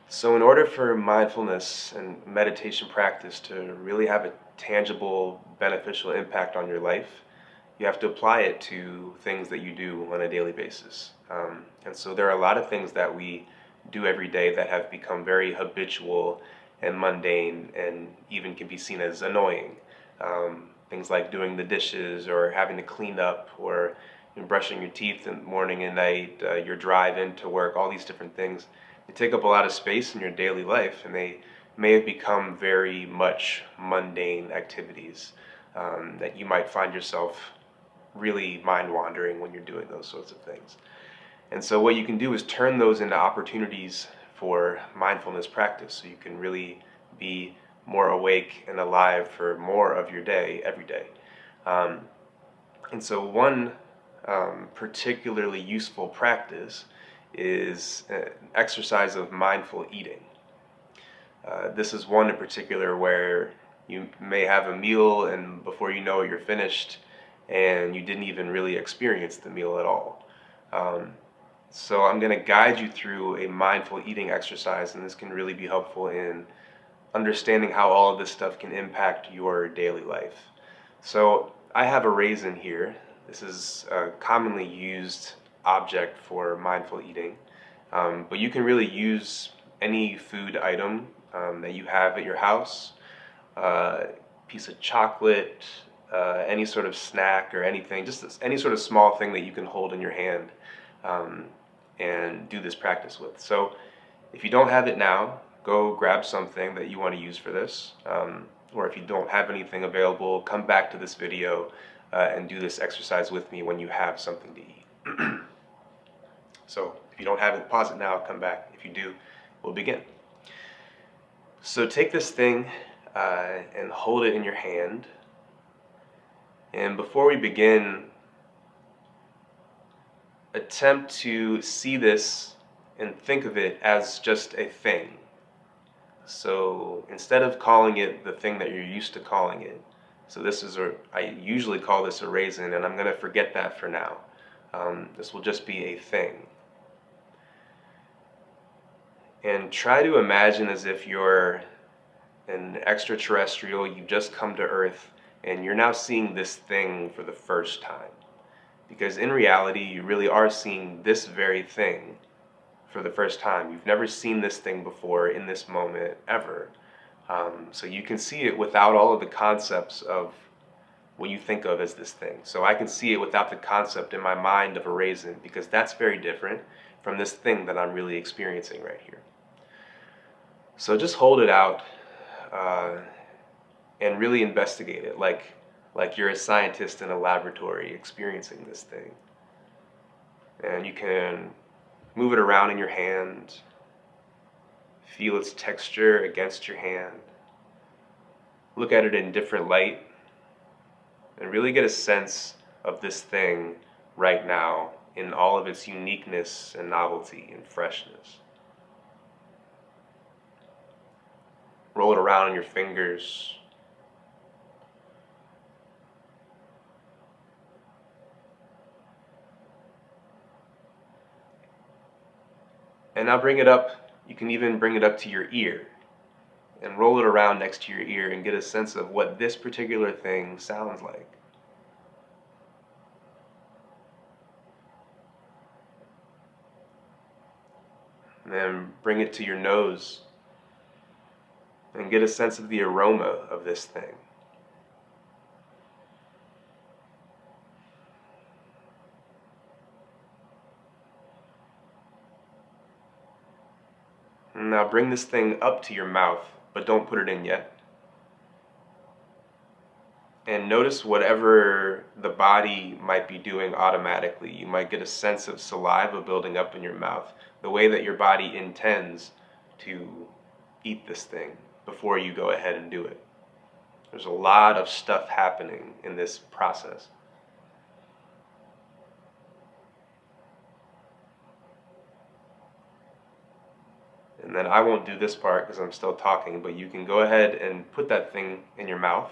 So in order for mindfulness and meditation practice to really have a tangible, beneficial impact on your life, you have to apply it to things that you do on a daily basis. And so there are a lot of things that we do every day that have become very habitual and mundane and even can be seen as annoying. Things like doing the dishes or having to clean up or brushing your teeth in the morning and night, your drive into work, all these different things. They take up a lot of space in your daily life, and they may have become very much mundane activities that you might find yourself really mind wandering when you're doing those sorts of things. And so what you can do is turn those into opportunities for mindfulness practice, so you can really be more awake and alive for more of your day every day. And so one particularly useful practice is an exercise of mindful eating. This is one in particular where you may have a meal and before you know it you're finished and you didn't even really experience the meal at all. So I'm going to guide you through a mindful eating exercise, and this can really be helpful in understanding how all of this stuff can impact your daily life. So I have a raisin here. This is a commonly used object for mindful eating, but you can really use any food item that you have at your house, piece of chocolate, any sort of snack or anything, just any sort of small thing that you can hold in your hand and do this practice with. So if you don't have it now, go grab something that you want to use for this, or if you don't have anything available, come back to this video and do this exercise with me when you have something to eat. So if you don't have it, pause it now, come back. If you do, we'll begin. So take this thing and hold it in your hand. And before we begin, attempt to see this and think of it as just a thing. So instead of calling it the thing that you're used to calling it, so this is, I usually call this a raisin, and I'm going to forget that for now. This will just be a thing. And try to imagine as if you're an extraterrestrial, you've just come to Earth, and you're now seeing this thing for the first time. Because in reality, you really are seeing this very thing for the first time. You've never seen this thing before in this moment ever. So you can see it without all of the concepts of what you think of as this thing. So I can see it without the concept in my mind of a raisin, because that's very different from this thing that I'm really experiencing right here. So just hold it out and really investigate it like you're a scientist in a laboratory experiencing this thing. And you can move it around in your hand, feel its texture against your hand, look at it in different light, and really get a sense of this thing right now in all of its uniqueness and novelty and freshness. Roll it around in your fingers. And now bring it up. You can even bring it up to your ear and roll it around next to your ear and get a sense of what this particular thing sounds like. And then bring it to your nose and get a sense of the aroma of this thing. And now bring this thing up to your mouth, but don't put it in yet. And notice whatever the body might be doing automatically. You might get a sense of saliva building up in your mouth, the way that your body intends to eat this thing before you go ahead and do it. There's a lot of stuff happening in this process. And then I won't do this part because I'm still talking, but you can go ahead and put that thing in your mouth.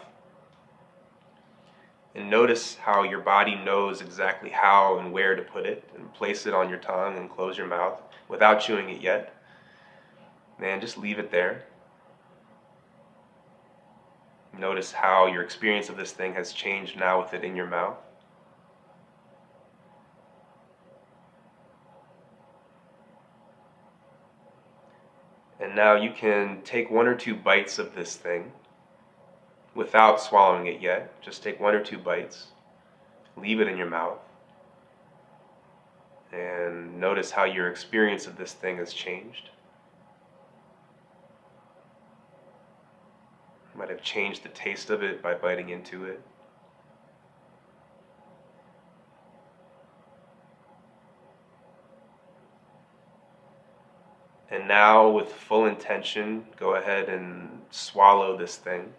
And notice how your body knows exactly how and where to put it, and place it on your tongue and close your mouth without chewing it yet. And just leave it there. Notice how your experience of this thing has changed now with it in your mouth. And now you can take 1 or 2 bites of this thing without swallowing it yet. Just take 1 or 2 bites, leave it in your mouth, and notice how your experience of this thing has changed. You might have changed the taste of it by biting into it. And now, with full intention, go ahead and swallow this thing.